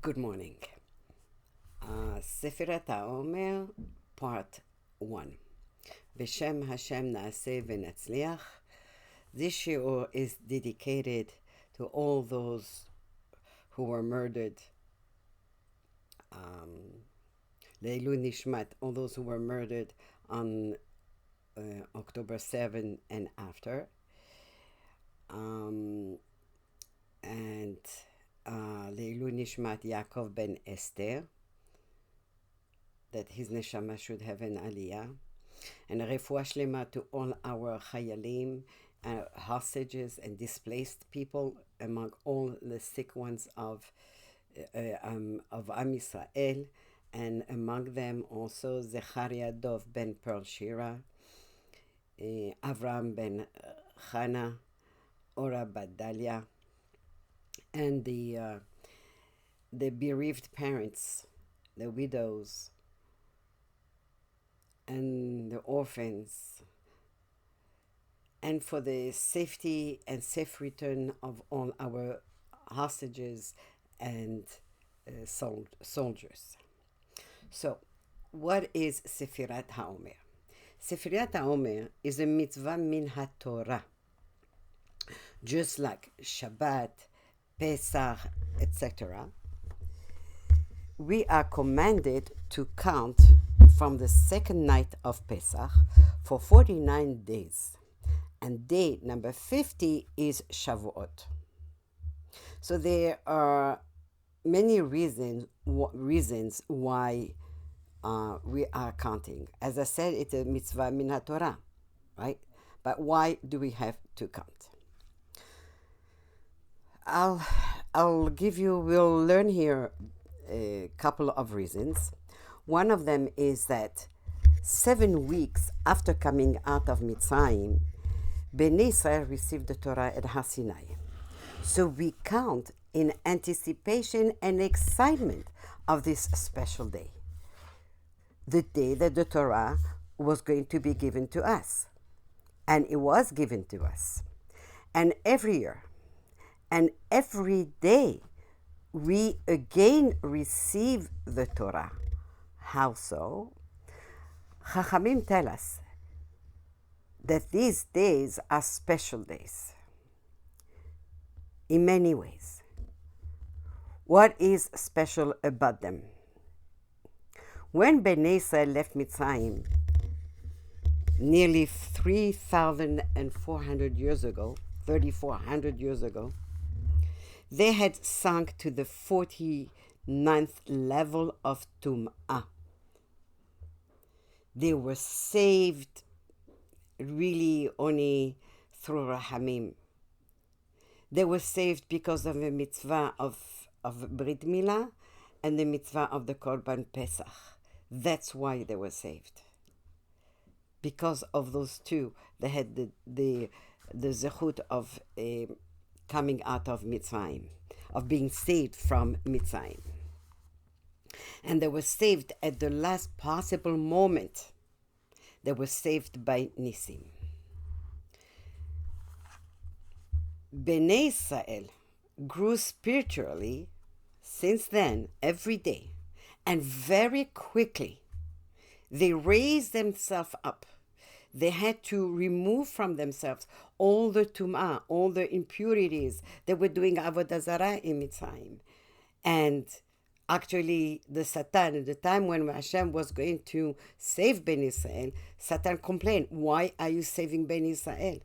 Good morning. Sefirat Haomer, Part 1. B'Shem Hashem Naaseh V'Natzliach. This shiur is dedicated to all those who were murdered, Leilu Nishmat, all those who were murdered on October 7 and after. And Leilu Nishmat Yaakov ben Esther, that his neshama should have an aliyah, and a refuah shlema to all our chayalim, hostages and displaced people, among all the sick ones of Am Yisrael, and among them also Zechariah Dov ben Pearl Shira, Avram ben Chana, Ora Badalia, and the bereaved parents, the widows, and the orphans, and for the safety and safe return of all our hostages and soldiers. So, what is Sefirat Haomer? Sefirat Haomer is a mitzvah min HaTorah. Just like Shabbat, Pesach, etc., we are commanded to count from the second night of Pesach for 49 days. And day number 50 is Shavuot. So there are many reasons why we are counting. As I said, it's a mitzvah min HaTorah, right? But why do we have to count? We'll learn here a couple of reasons. One of them is that 7 weeks after coming out of Mitzrayim, Bnei Israel received the Torah at Har Sinai. So we count in anticipation and excitement of this special day, the day that the Torah was going to be given to us. And it was given to us. And every year, and every day, we again receive the Torah. How so? Chachamim tell us that these days are special days in many ways. What is special about them? When Bnei Israel left Mitzrayim nearly 3,400 years ago, 3,400 years ago, they had sunk to the 49th level of Tum'ah. They were saved really only through Rahamim. They were saved because of the mitzvah of Brit Milah and the mitzvah of the Korban Pesach. That's why they were saved. Because of those two, they had the zechut of coming out of Mitzrayim, of being saved from Mitzrayim. And they were saved at the last possible moment. They were saved by Nisim. Bnei Israel grew spiritually since then, every day, and very quickly. They raised themselves up. They had to remove from themselves all the tum'ah, all the impurities. They were doing avodah zarah in Mitzrayim. And actually, the Satan, at the time when Hashem was going to save Ben Israel, Satan complained, why are you saving Ben Israel?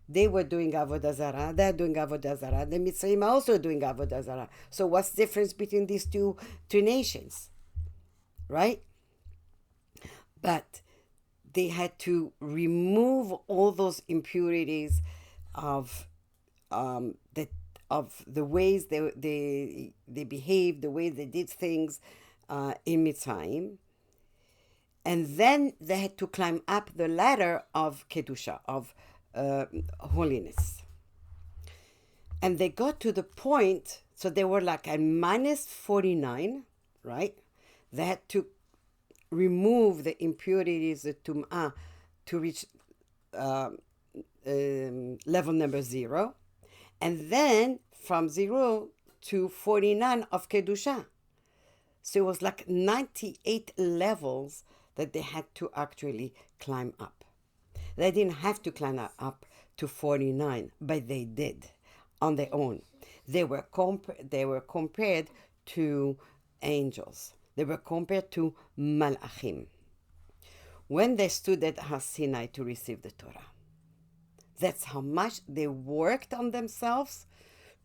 They were doing avodah zarah, they're doing avodah zarah, the Mitzrayim are also doing avodah zarah. So what's the difference between these two nations? Right? But they had to remove all those impurities of the ways they behaved, the way they did things in Mitzrayim. And then they had to climb up the ladder of Kedusha, of holiness. And they got to the point, so they were like at minus 49, right? They had to remove the impurities, the tum'ah, to reach level number 0. And then from 0 to 49 of Kedusha. So it was like 98 levels that they had to actually climb up. They didn't have to climb up to 49, but they did on their own. They were compared to angels. They were compared to malachim when they stood at Har Sinai to receive the Torah. That's how much they worked on themselves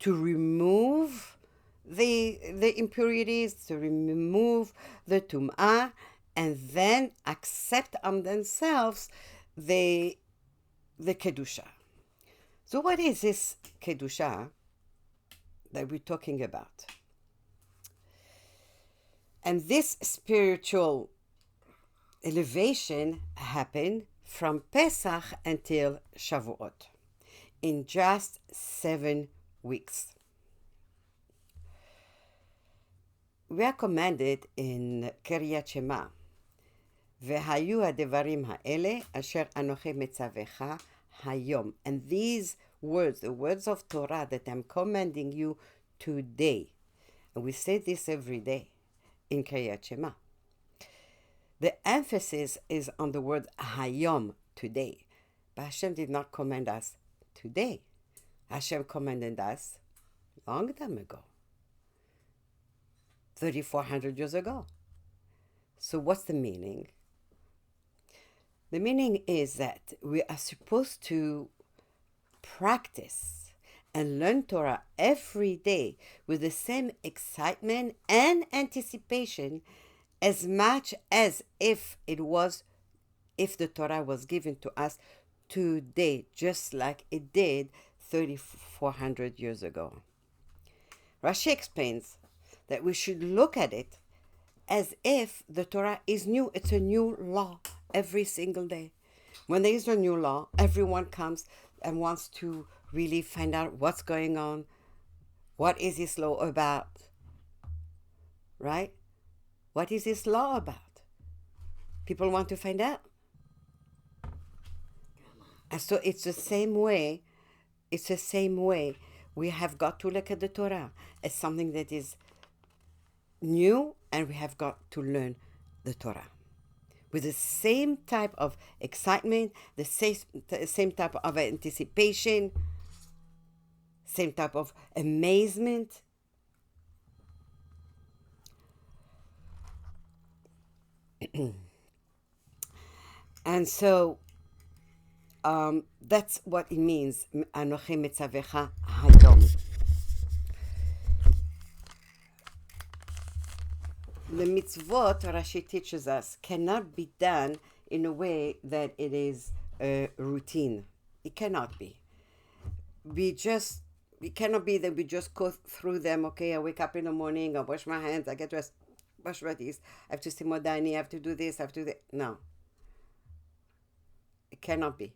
to remove the impurities, to remove the tum'ah, and then accept on themselves the kedusha. So what is this kedusha that we're talking about? And this spiritual elevation happened from Pesach until Shavuot in just 7 weeks. We are commanded in Kiryat Shema, והיו הדברים האלה אשר אנוכי מצווך היום. And these words, the words of Torah that I'm commanding you today, and we say this every day in Kiryat Shema. The emphasis is on the word hayom, today. But Hashem did not command us today. Hashem commanded us long time ago, 3,400 years ago. So what's the meaning? The meaning is that we are supposed to practice and learn Torah every day with the same excitement and anticipation as much as if the Torah was given to us today, just like it did 3,400 years ago. Rashi explains that we should look at it as if the Torah is new. It's a new law every single day. When there is a new law, everyone comes and wants to really find out what's going on. What is this law about? Right? What is this law about? People want to find out. And so it's the same way we have got to look at the Torah as something that is new, and we have got to learn the Torah with the same type of excitement, the same type of anticipation, same type of amazement. And so that's what it means, Anochi Metzavecha Hayom. The mitzvot, Rashi teaches us, cannot be done in a way that it is a routine. It cannot be. It cannot be that we just go through them. Okay, I wake up in the morning, I wash my hands, I get dressed, brush my teeth, I have to say modani, I have to do this, I have to do that. No. It cannot be.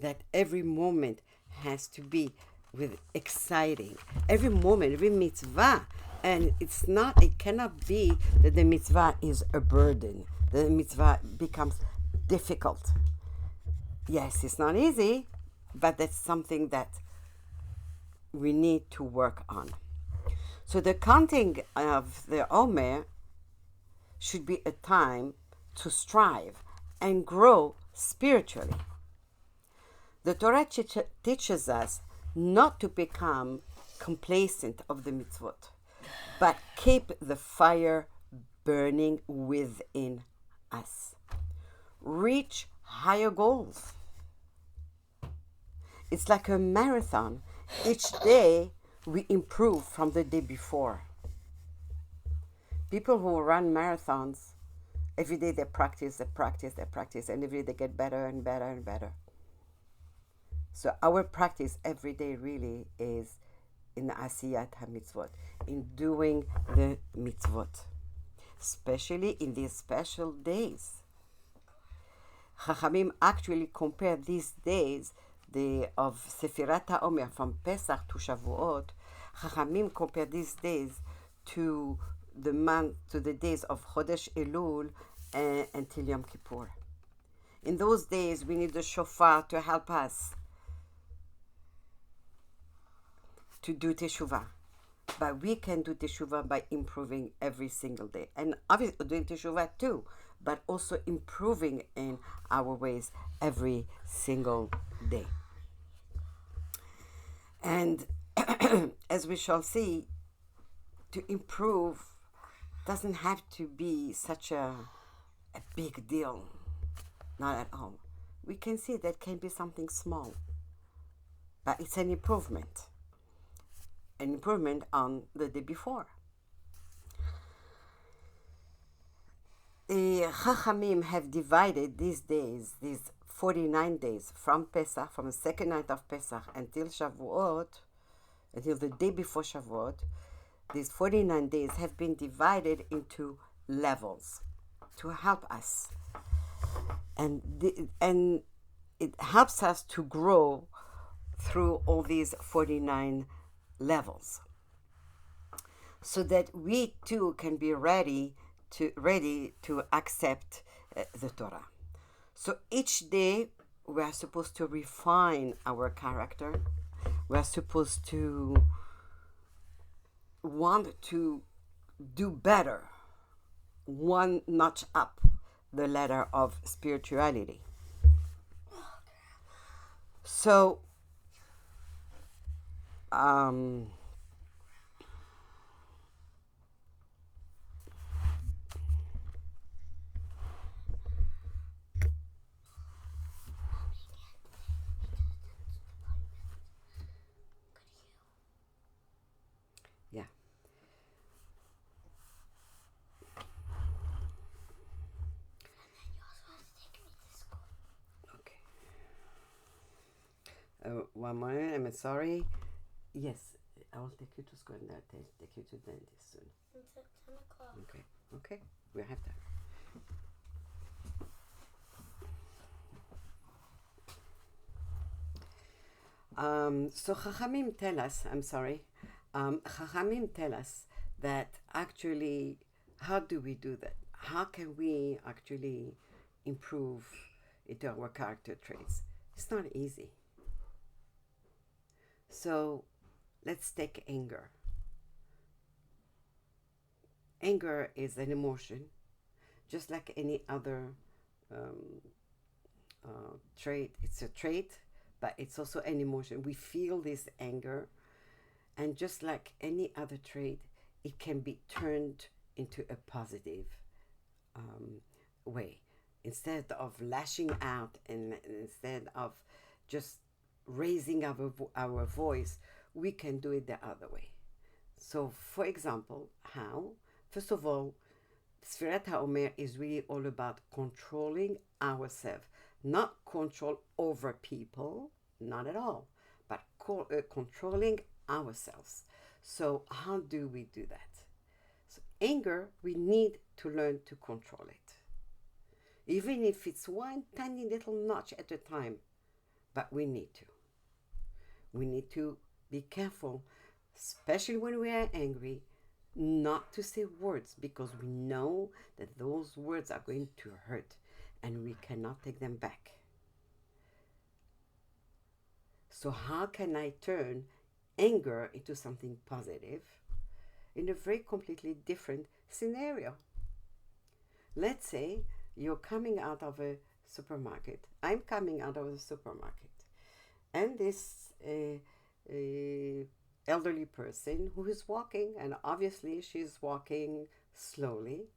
That every moment has to be with exciting. Every moment, every mitzvah. And it cannot be that the mitzvah is a burden. The mitzvah becomes difficult. Yes, it's not easy, but that's something that we need to work on. So the counting of the Omer should be a time to strive and grow spiritually. The Torah teaches us not to become complacent of the mitzvot, but keep the fire burning within us. Reach higher goals. It's like a marathon. Each day we improve from the day before. People who run marathons, every day they practice, and every day they get better and better and better. So our practice every day really is in Asiyat HaMitzvot, in doing the mitzvot, especially in these special days. Chachamim actually compare these days of Sefirat Haomer from Pesach to Shavuot. Chachamim compare these days to the days of Chodesh Elul until Yom Kippur. In those days, we need the shofar to help us to do teshuvah. But we can do teshuvah by improving every single day. And obviously doing teshuvah too, but also improving in our ways every single day. And as we shall see, to improve doesn't have to be such a big deal. Not at all. We can see that can be something small, but it's an improvement. An improvement on the day before. The Chachamim have divided these days, these 49 days, from Pesach, from the second night of Pesach until Shavuot, until the day before Shavuot. These 49 days have been divided into levels to help us. And it helps us to grow through all these 49 levels, so that we too can be ready to accept the Torah. So each day we are supposed to refine our character. We are supposed to want to do better, one notch up the ladder of spirituality. So yeah. Okay. One moment, I'm sorry. Yes, I will take you to school and I'll take you to dentist soon. It's at 10 o'clock. Okay, we have time. So Chachamim tell us, Chachamim tell us that actually, how do we do that? How can we actually improve into our character traits? It's not easy. So let's take anger. Anger is an emotion, just like any other trait. It's a trait, but it's also an emotion. We feel this anger, and just like any other trait, it can be turned into a positive way. Instead of lashing out and instead of just raising our voice, we can do it the other way. So, for example, how? First of all, Sefirat Haomer is really all about controlling ourselves, not control over people, not at all, but controlling ourselves. So how do we do that? So anger, we need to learn to control it, even if it's one tiny little notch at a time, but we need to. We need to be careful, especially when we are angry, not to say words, because we know that those words are going to hurt and we cannot take them back. So how can I turn anger into something positive in a very completely different scenario? Let's say you're coming out of a supermarket. I'm coming out of a supermarket. And this elderly person who is walking, and obviously she's walking slowly,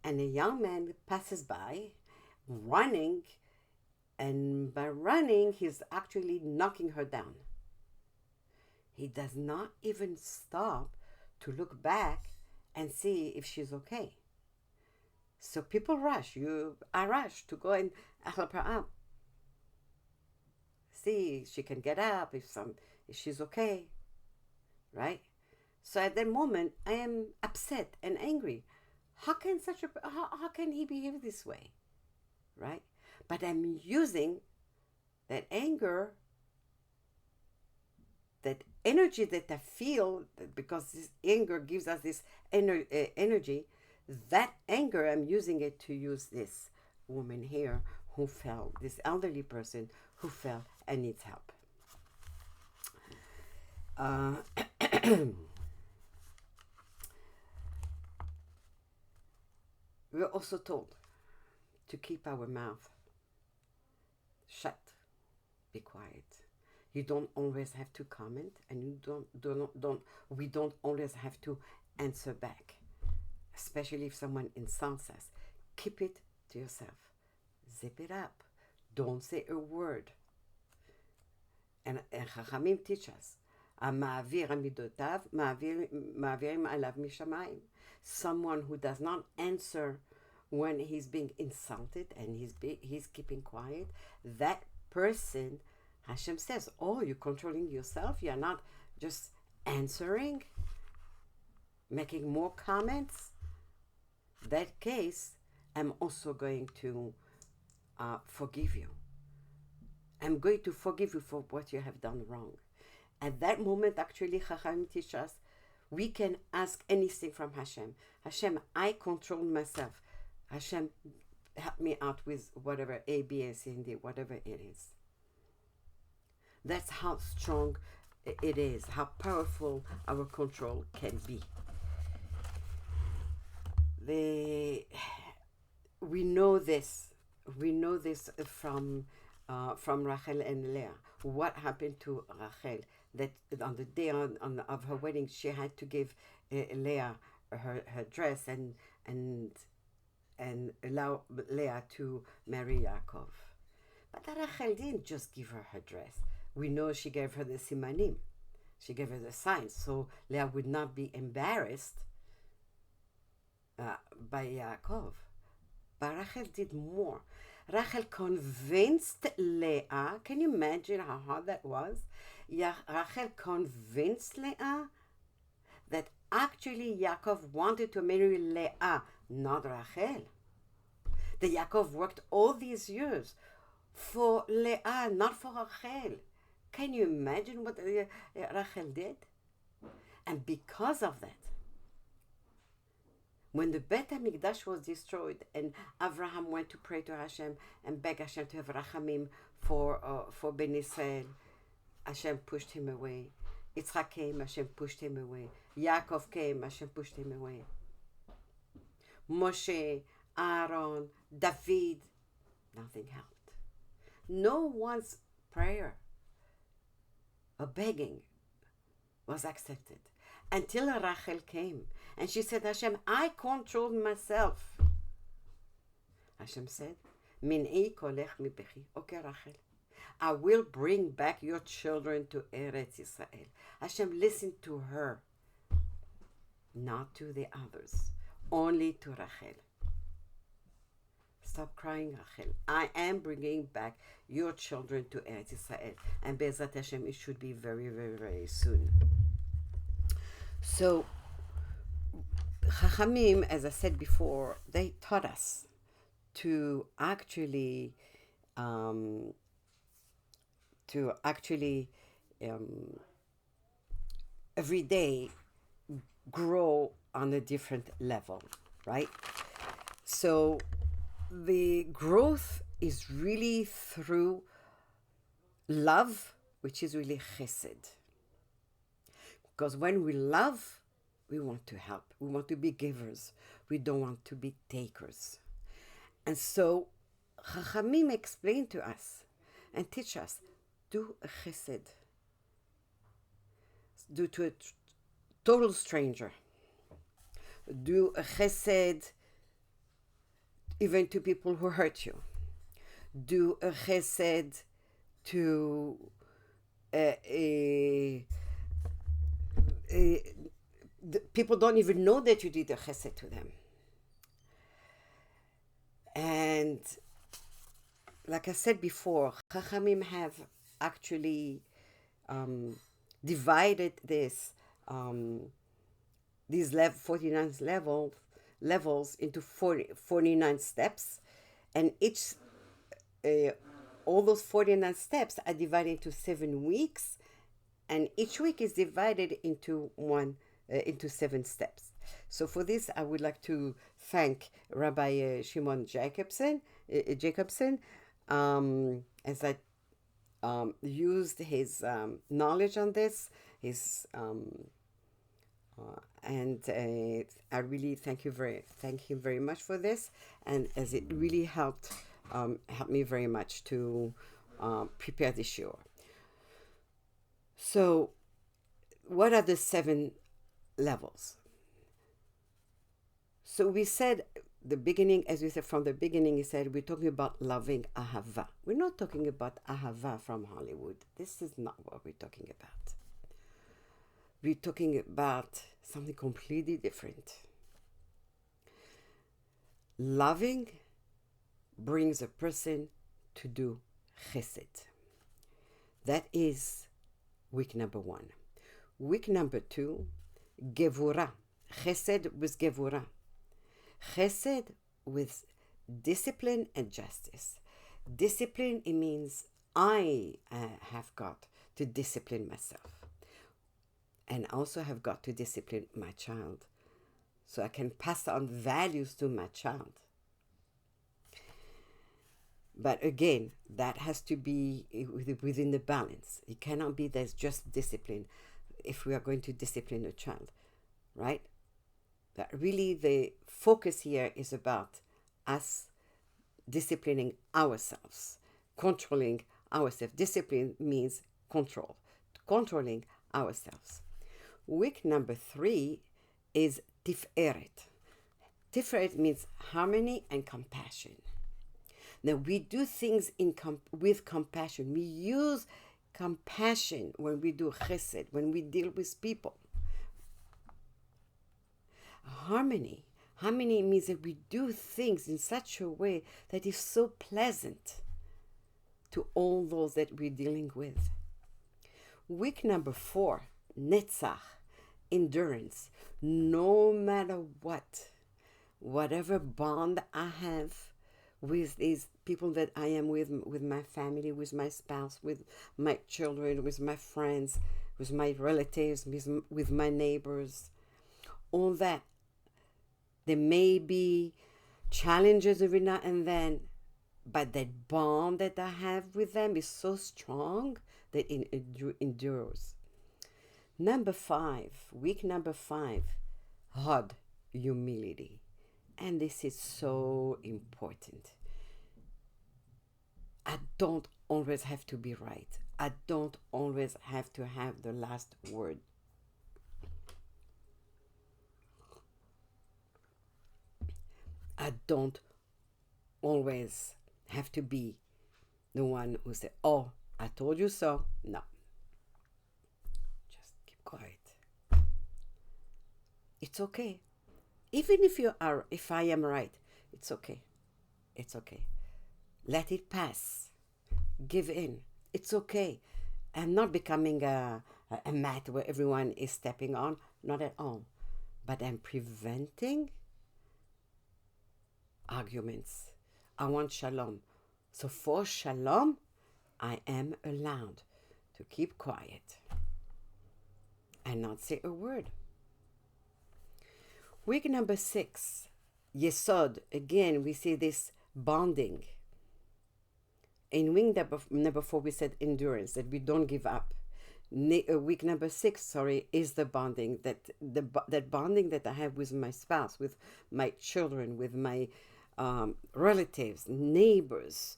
and a young man passes by running, and by running he's actually knocking her down. He does not even stop to look back and see if she's okay. So people rush. I rush to go and help her up, see if she can get up, if she's okay, right? So at that moment, I am upset and angry. How can he behave this way, right? But I'm using that anger, that energy that I feel, because this anger gives us this energy. That anger, I'm using it to use this woman here who fell, this elderly person who fell and needs help. we're also told to keep our mouth shut, be quiet. You don't always have to comment, and you don't we don't always have to answer back, especially if someone insults us. Keep it to yourself. Zip it up. Don't say a word. And Chachamim teach us, המעביר מידותיו, מעבירים עליו משמיים. Someone who does not answer when he's being insulted and he's keeping quiet, that person, Hashem says, oh, you're controlling yourself? You're not just answering, making more comments? That case, I'm also going to forgive you. I'm going to forgive you for what you have done wrong. At that moment, actually, Chachamim teach us, we can ask anything from Hashem. Hashem, I control myself. Hashem, help me out with whatever A, B, C, and D, whatever it is. That's how strong it is, how powerful our control can be. We know this from Rachel and Leah. What happened to Rachel? That on the day of her wedding, she had to give Leah her dress and allow Leah to marry Yaakov. But Rachel didn't just give her dress. We know she gave her the simanim. She gave her the signs, so Leah would not be embarrassed by Yaakov. But Rachel did more. Rachel convinced Leah. Can you imagine how hard that was? Rachel convinced Leah that actually Yaakov wanted to marry Leah, not Rachel. That Yaakov worked all these years for Leah, not for Rachel. Can you imagine what Rachel did? And because of that, when the Bet HaMikdash was destroyed and Abraham went to pray to Hashem and beg Hashem to have rachamim for Ben Israel, Hashem pushed him away. Yitzchak came, Hashem pushed him away. Yaakov came, Hashem pushed him away. Moshe, Aaron, David, nothing helped. No one's prayer or begging was accepted until Rachel came. And she said, Hashem, I controlled myself. Hashem said, Min'i kolech mi bechi. Okay, Rachel, I will bring back your children to Eretz Israel. Hashem listened to her, not to the others, only to Rachel. Stop crying, Rachel. I am bringing back your children to Eretz Israel. And Be'ezrat Hashem, it should be very, very, very soon. So, Chachamim, as I said before, they taught us to actually every day grow on a different level, right? So the growth is really through love, which is really chesed. Because when we love, we want to help. We want to be givers. We don't want to be takers. And so Chachamim explain to us and teach us, do a chesed. Do to a total stranger. Do a chesed even to people who hurt you. Do a chesed to people don't even know that you did a chesed to them. And like I said before, Chachamim have actually divided these 49 levels into 49 steps, and each all those 49 steps are divided into 7 weeks, and each week is divided into 7 steps. So for this, I would like to thank Rabbi Shimon Jacobson, as I used his knowledge on this, his and I really thank him very much for this, and as it really helped me very much to prepare this show. So, what are the 7 levels? So we said the beginning, as we said from the beginning, he said we're talking about loving ahava. We're not talking about ahava from Hollywood. This is not what we're talking about. We're talking about something completely different. Loving brings a person to do chesed. That is week number 1. Week number 2, gevura. Chesed with gevura. Chesed with discipline and justice. Discipline, it means I have got to discipline myself, and also have got to discipline my child so I can pass on values to my child. But again, that has to be within the balance. It cannot be there's just discipline if we are going to discipline a child, right? That really the focus here is about us disciplining ourselves, controlling ourselves. Discipline means control, controlling ourselves. Week number 3 is tiferet. Tiferet means harmony and compassion. Now we do things with compassion. We use compassion when we do chesed, when we deal with people. Harmony. Harmony means that we do things in such a way that is so pleasant to all those that we're dealing with. Week number 4, netzach, endurance. No matter what, whatever bond I have with these people that I am with my family, with my spouse, with my children, with my friends, with my relatives, with my neighbors, all that. There may be challenges every now and then, but that bond that I have with them is so strong that it endures. Number 5, week number 5, hod, humility. And this is so important. I don't always have to be right. I don't always have to have the last word. I don't always have to be the one who says, "Oh, I told you so." No. Just keep quiet. It's okay. Even if I am right, it's okay. It's okay. Let it pass. Give in. It's okay. I'm not becoming a mat where everyone is stepping on. Not at all. But I'm preventing arguments. I want shalom. So for shalom, I am allowed to keep quiet and not say a word. Week number 6, Yesod. Again, we see this bonding. In week number 4, we said endurance, that we don't give up. Week number 6, is the bonding, that bonding that I have with my spouse, with my children, with my relatives, neighbors,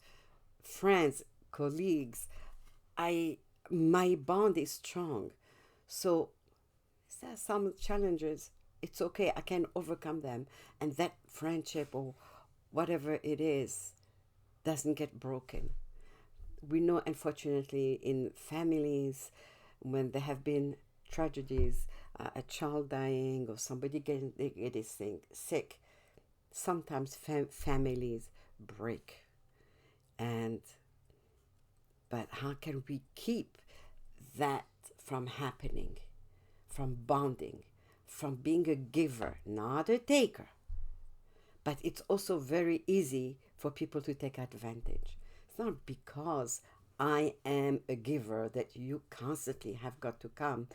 friends, colleagues. My bond is strong. So there are some challenges. It's okay. I can overcome them, and that friendship or whatever it is doesn't get broken. We know, unfortunately, in families, when there have been tragedies, a child dying or somebody getting sick, sometimes families break. But how can we keep that from happening, from bonding, from being a giver, not a taker? But it's also very easy for people to take advantage. It's not because I am a giver that you constantly have got to come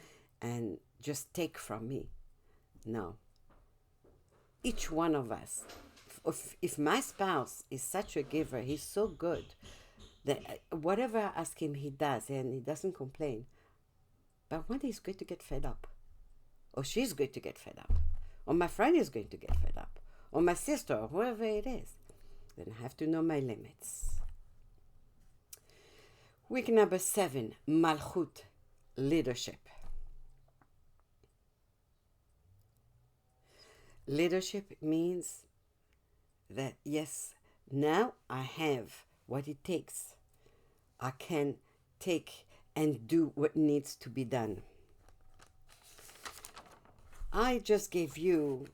and just take from me. No. Each one of us, if my spouse is such a giver, he's so good that whatever I ask him, he does, and he doesn't complain. But one day he's going to get fed up. or she's going to get fed up, or my friend is going to get fed up, or my sister, or whoever it is. Then I have to know my limits. Week number 7, Malchut, leadership. Leadership means that, yes, now I have what it takes. I can take and do what needs to be done. I just gave you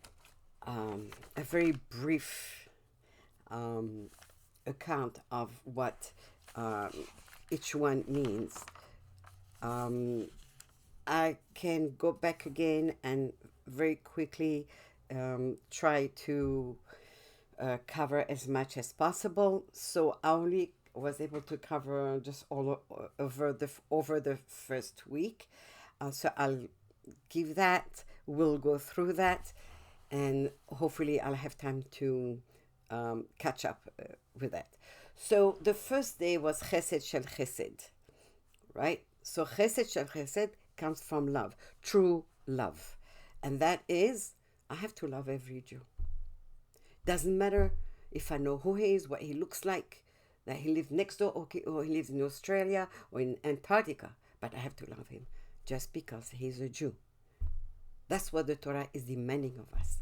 a very brief account of what each one means. I can go back again and very quickly try to cover as much as possible. So I only was able to cover just all over the first week. So I'll give that. We'll go through that, and hopefully I'll have time to catch up with that. So the first day was Chesed Shel Chesed, right? So Chesed Shel Chesed comes from love, true love, and that is I have to love every Jew. Doesn't matter if I know who he is, what he looks like, that he lives next door, or he lives in Australia or in Antarctica, but I have to love him just because he's a Jew. That's what the Torah is demanding of us.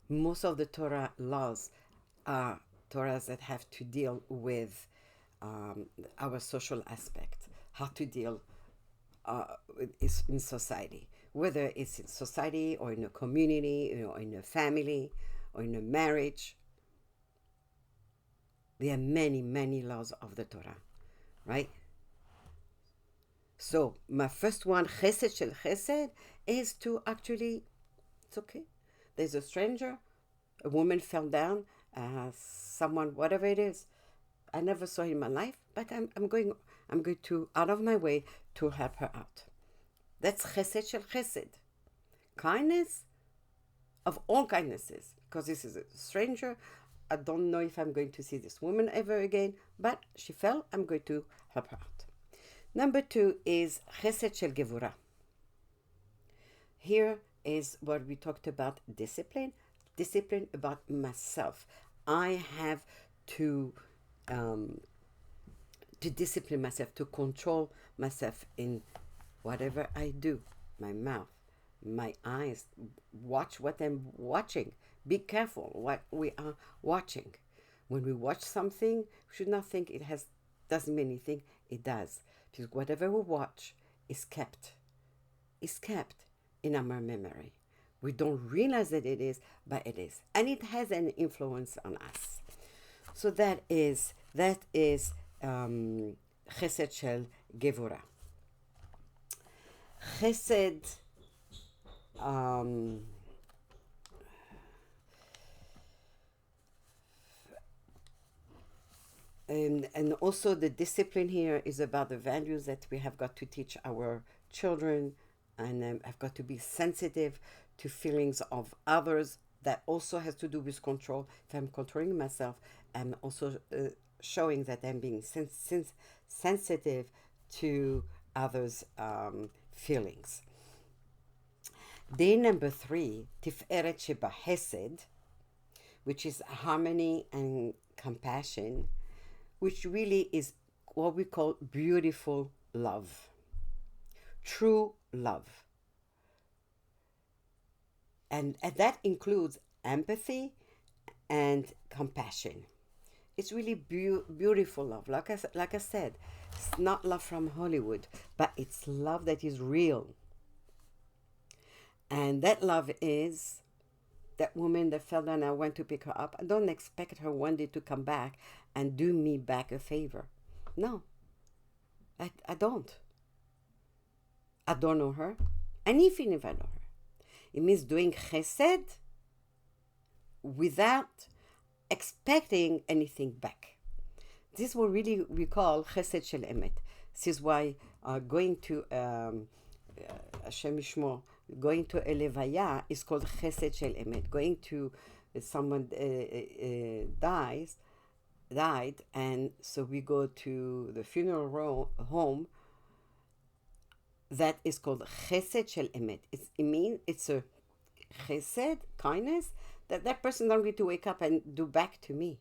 Most of the Torah laws are Torahs that have to deal with our social aspect, how to deal in society, whether it's in society or in a community or in a family or in a marriage. There are many, many laws of the Torah, right? So my first one, Chesed Shel Chesed, is to actually, it's okay. There's a stranger, a woman fell down, someone, whatever it is. I never saw her in my life, but I'm going to out of my way to help her out. That's Chesed Shel Chesed. Kindness of all kindnesses, because this is a stranger. I don't know if I'm going to see this woman ever again, but she fell, I'm going to help her out. Number 2 is Chesed Shel Gevurah. Here is what we talked about, discipline about myself. I have to discipline myself, to control myself in whatever I do. My mouth, my eyes, watch what I'm watching. Be careful what we are watching. When we watch something, we should not think it doesn't mean anything. It does. Because whatever we watch is kept in our memory. We don't realize that it is, but it is. And it has an influence on us. So that is Chesed Shel Gevurah. Chesed and also the discipline here is about the values that we have got to teach our children, and I've got to be sensitive to feelings of others. That also has to do with control. If I'm controlling myself, I'm also showing that I'm being sensitive to others' feelings. Day number 3, Tiferet Sheba Hesed, which is harmony and compassion, which really is what we call beautiful love, true love. And that includes empathy and compassion. It's really beautiful love. Like I said, it's not love from Hollywood, but it's love that is real. And that love is that woman that fell down, I went to pick her up. I don't expect her one day to come back and do me back a favor. No, I don't. I don't know her. And even if I know her, it means doing chesed without expecting anything back. This is what really we call chesed shel emet. This is why going to Hashem Yishmor, going to a levaya is called chesed shel emet. Going to someone died, and so we go to the funeral home. that is called chesed shel emet. It's a chesed, kindness, that person is not going to wake up and do back to me.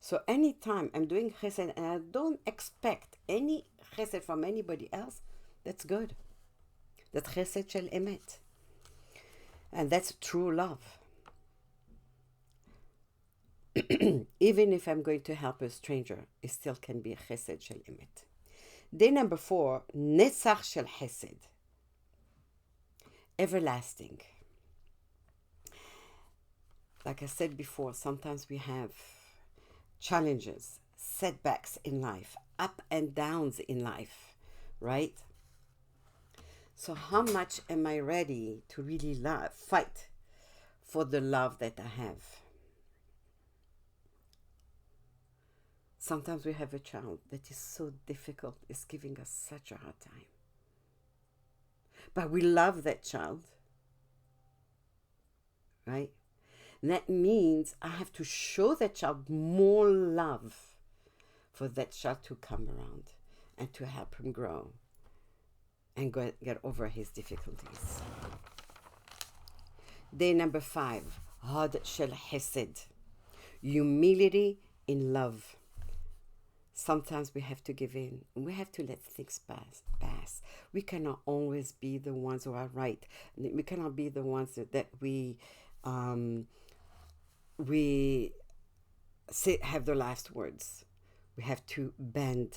So anytime I'm doing chesed and I don't expect any chesed from anybody else, that's good. That's chesed shel emet. And that's true love. Even if I'm going to help a stranger, it still can be chesed shel emet. Day number 4, netzach shel chesed. Everlasting. Like I said before, sometimes we have challenges, setbacks in life, up and downs in life, right? So how much am I ready to really fight for the love that I have? Sometimes we have a child that is so difficult, it's giving us such a hard time. But we love that child, right? And that means I have to show that child more love for that child to come around and to help him grow and get over his difficulties. Day number 5, Hod Shel Chesed. Humility in love. Sometimes we have to give in. We have to let things pass. We cannot always be the ones who are right. We cannot be the ones that we have the last words. We have to bend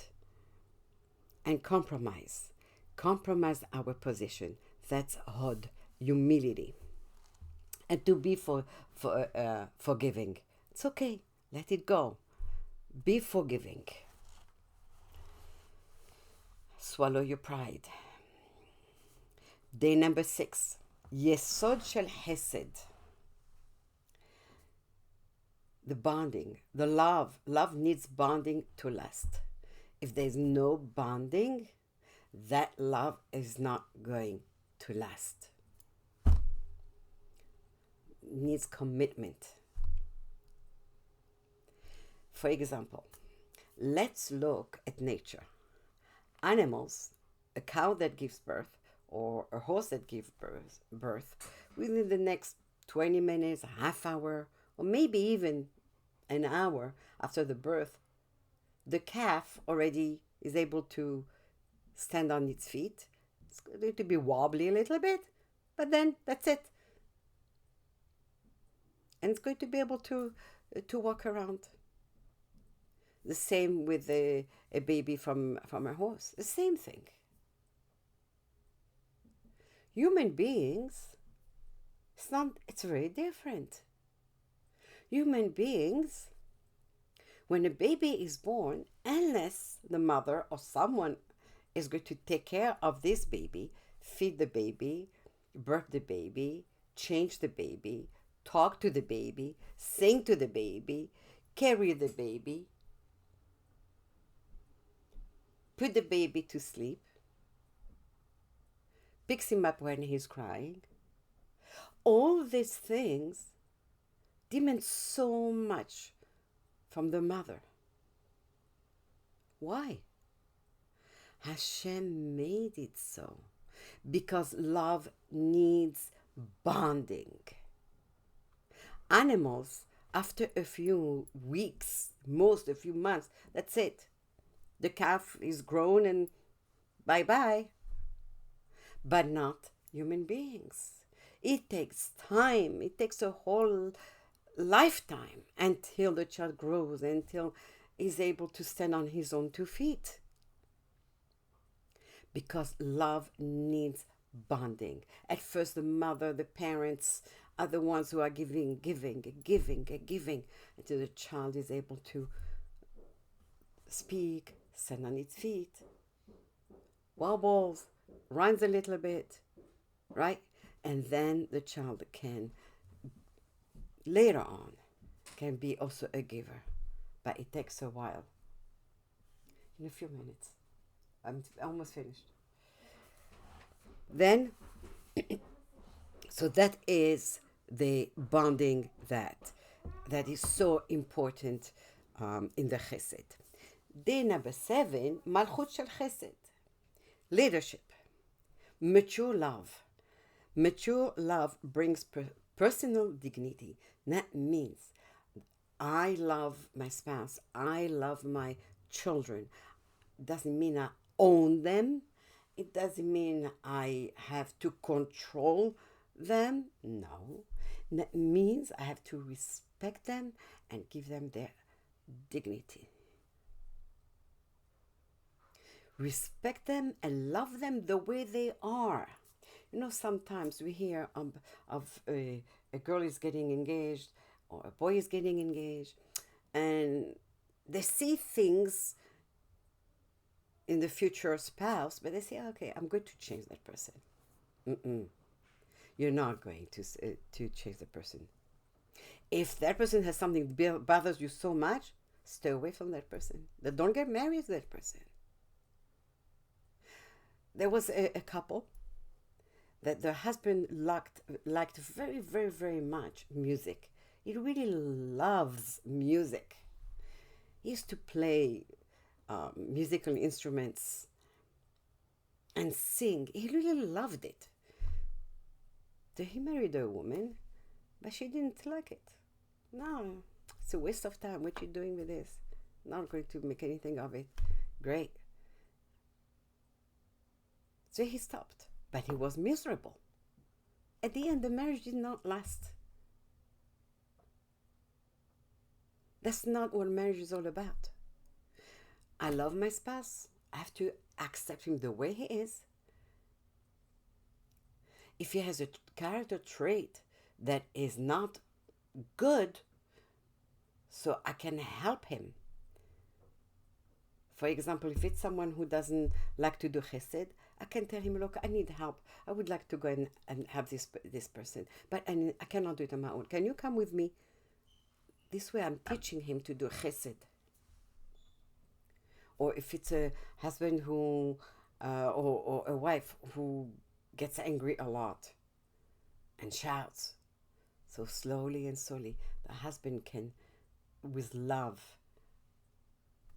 and compromise. Compromise our position. That's hod, humility. And to be forgiving. It's okay. Let it go. Be forgiving. Swallow your pride. Day number 6. Yesod shel Chesed. The bonding, the love. Love needs bonding to last. If there's no bonding, that love is not going to last. It needs commitment. For example, let's look at nature. Animals, a cow that gives birth or a horse that gives birth within the next 20 minutes, a half hour, or maybe even an hour after the birth, the calf already is able to stand on its feet. It's going to be wobbly a little bit, but then that's it. And it's going to be able to walk around. The same with a baby from a horse. The same thing. Human beings, it's very different. Human beings, when a baby is born, unless the mother or someone is going to take care of this baby, feed the baby, birth the baby, change the baby, talk to the baby, sing to the baby, carry the baby, put the baby to sleep, picks him up when he's crying. All these things demand so much from the mother. Why? Hashem made it so. Because love needs bonding. Animals, after a few weeks, a few months, that's it. The calf is grown and bye-bye. But not human beings. It takes time. It takes a whole lifetime until the child grows, until he's able to stand on his own 2 feet. Because love needs bonding. At first, the mother, the parents are the ones who are giving, until the child is able to speak, stand on its feet, wobbles, runs a little bit, right? And then the child can, later on, can be also a giver. But it takes a while. In a few minutes. I'm almost finished. Then, so that is the bonding that is so important in the chesed. Day number 7, Malchut Shel Chesed. Leadership, mature love. Mature love brings personal dignity. That means I love my spouse, I love my children. Doesn't mean I own them. It doesn't mean I have to control them. No. That means I have to respect them and give them their dignity. Respect them and love them the way they are. You know, sometimes we hear of a girl is getting engaged or a boy is getting engaged, and they see things in the future spouse, but they say, okay, I'm going to change that person. Mm-mm. You're not going to change the person. If that person has something that bothers you so much, stay away from that person. Don't get married to that person. There was a couple that the husband liked very, very, very much music. He really loves music. He used to play musical instruments and sing. He really loved it. So he married a woman, but she didn't like it. No, it's a waste of time. What you doing with this? Not going to make anything of it. Great. So he stopped, but he was miserable. At the end, the marriage did not last. That's not what marriage is all about. I love my spouse. I have to accept him the way he is. If he has a character trait that is not good, so I can help him. For example, if it's someone who doesn't like to do chesed, I can tell him, look, I need help. I would like to go and have this person, but I cannot do it on my own. Can you come with me? This way I'm teaching him to do chesed. Or if it's a husband who, or a wife who gets angry a lot and shouts, so slowly and slowly, the husband can, with love,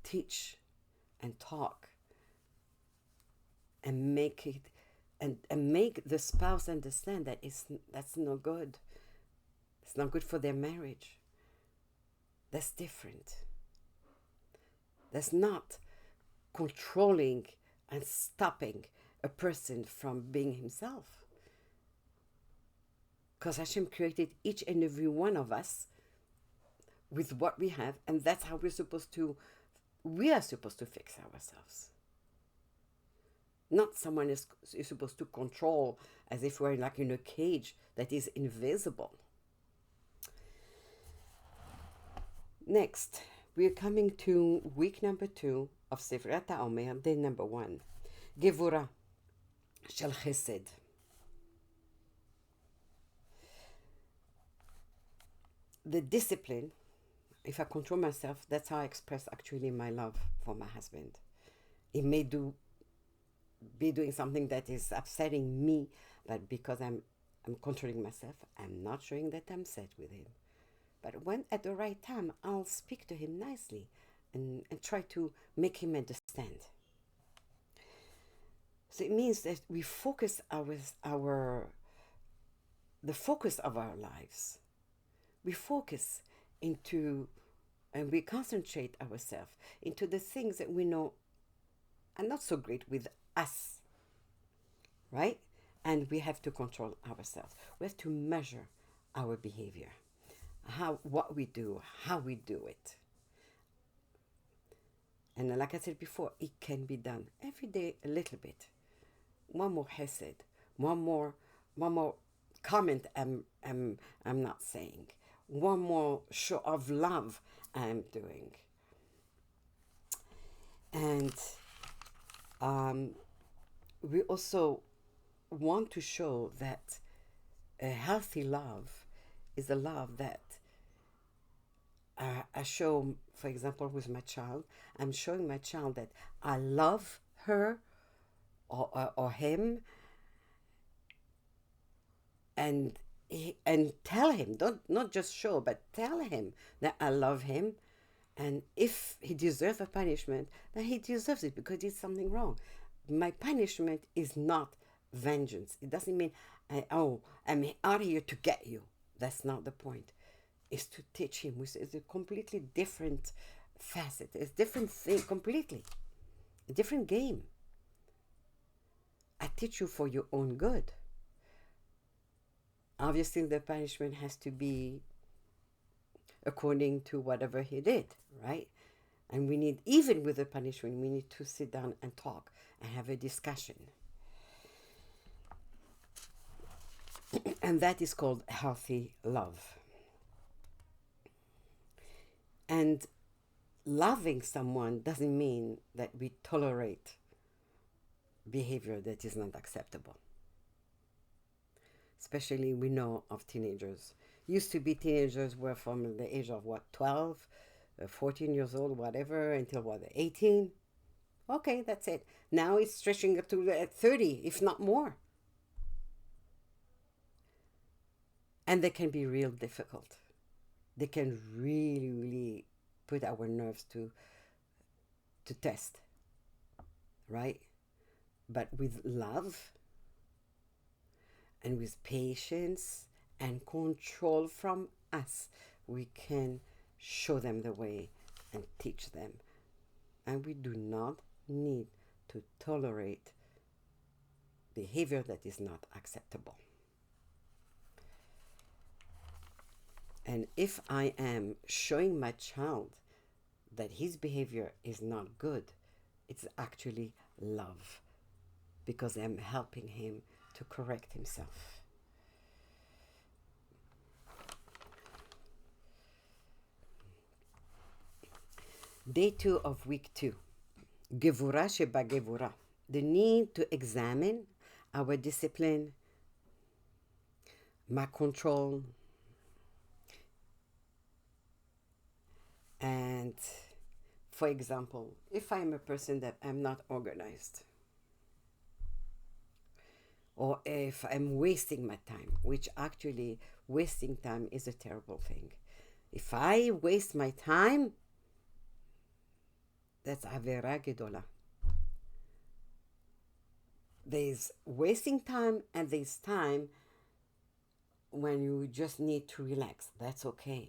teach and talk and make it and make the spouse understand that that's not good. It's not good for their marriage. That's different. That's not controlling and stopping a person from being himself. Because Hashem created each and every one of us with what we have, and that's how we are supposed to fix ourselves. Not someone is supposed to control as if we're like in a cage that is invisible. Next, we're coming to week number 2 of Sefirat Haomer, day number 1. Gevura shel chesed. The discipline, if I control myself, that's how I express actually my love for my husband. It may be doing something that is upsetting me, but because I'm controlling myself, I'm not showing that I'm sad with him. But when at the right time, I'll speak to him nicely and try to make him understand. So it means that we focus the focus of our lives. We focus into, and we concentrate ourselves into the things that we know are not so great with us, right? And we have to control ourselves. We have to measure our behavior, what we do, how we do it. And like I said before, it can be done every day a little bit. One more hesed, one more comment I'm not saying, one more show of love I'm doing. And we also want to show that a healthy love is a love that I show, for example, with my child. I'm showing my child that I love her or him, and tell him, not just show, but tell him that I love him, and if he deserves a punishment, then he deserves it because he did something wrong. my punishment is not vengeance. It doesn't mean, I'm out here to get you. That's not the point. It's to teach him, which is a completely different facet. It's a different thing completely. A different game. I teach you for your own good. Obviously, the punishment has to be according to whatever he did, right? And we need, even with the punishment, we need to sit down and talk and have a discussion. And that is called healthy love. And loving someone doesn't mean that we tolerate behavior that is not acceptable. Especially we know of teenagers. Used to be teenagers were from the age of what, 12, 14 years old, whatever, until what, 18? Okay, that's it. Now it's stretching up to 30, if not more. And they can be real difficult. They can really, really put our nerves to test, right? But with love and with patience and control from us, we can show them the way and teach them. And we do not need to tolerate behavior that is not acceptable. And if I am showing my child that his behavior is not good, it's actually love, because I'm helping him to correct himself. Day 2 of week 2. Gevura sheba gevura. The need to examine our discipline, my control, and for example, if I'm a person that I'm not organized, or if I'm wasting my time, which actually wasting time is a terrible thing. If I waste my time, that's avera gedola. There's wasting time and there's time when you just need to relax. That's okay.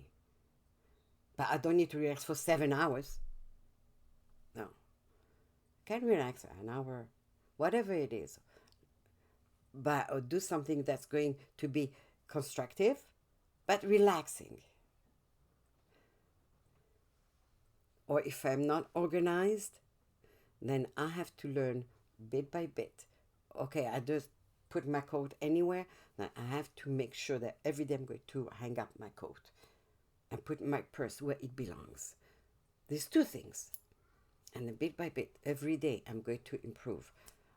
But I don't need to relax for 7 hours. No. I can relax an hour, whatever it is. But I'll do something that's going to be constructive, but relaxing. Or if I'm not organized, then I have to learn bit by bit. Okay, I just put my coat anywhere, then I have to make sure that every day I'm going to hang up my coat and put my purse where it belongs. There's 2 things. And then bit by bit, every day, I'm going to improve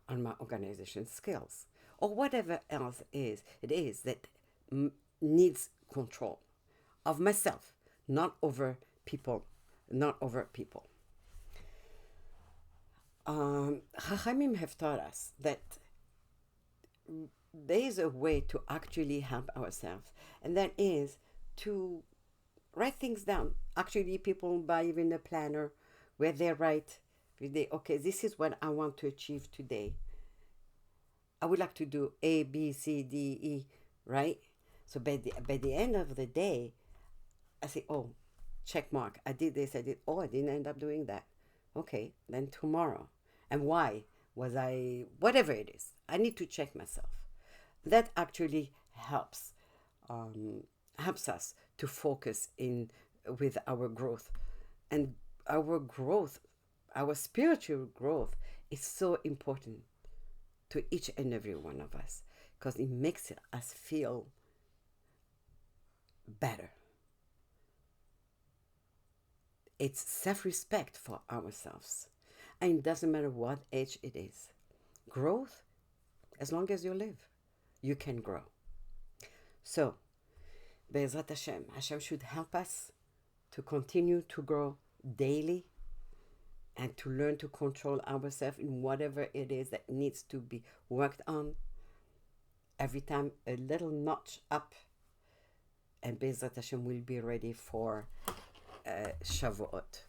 on my organization skills. Or whatever else it is that needs control of myself, not over people. Chachamim have taught us that there is a way to actually help ourselves, and that is to write things down. Actually, people buy even a planner where they write, okay, this is what I want to achieve today. I would like to do A, B, C, D, E, right? So by the end of the day, I say, oh, check mark. I did this, I didn't end up doing that. Okay, then tomorrow. And why? Was I, whatever it is, I need to check myself. That actually helps us to focus in with our growth. And our spiritual growth is so important to each and every one of us, because it makes us feel better. It's self-respect for ourselves. And it doesn't matter what age it is. Growth, as long as you live, you can grow. So, Be'ezrat Hashem should help us to continue to grow daily and to learn to control ourselves in whatever it is that needs to be worked on. Every time a little notch up, and Be'ezrat Hashem will be ready for Shavuot.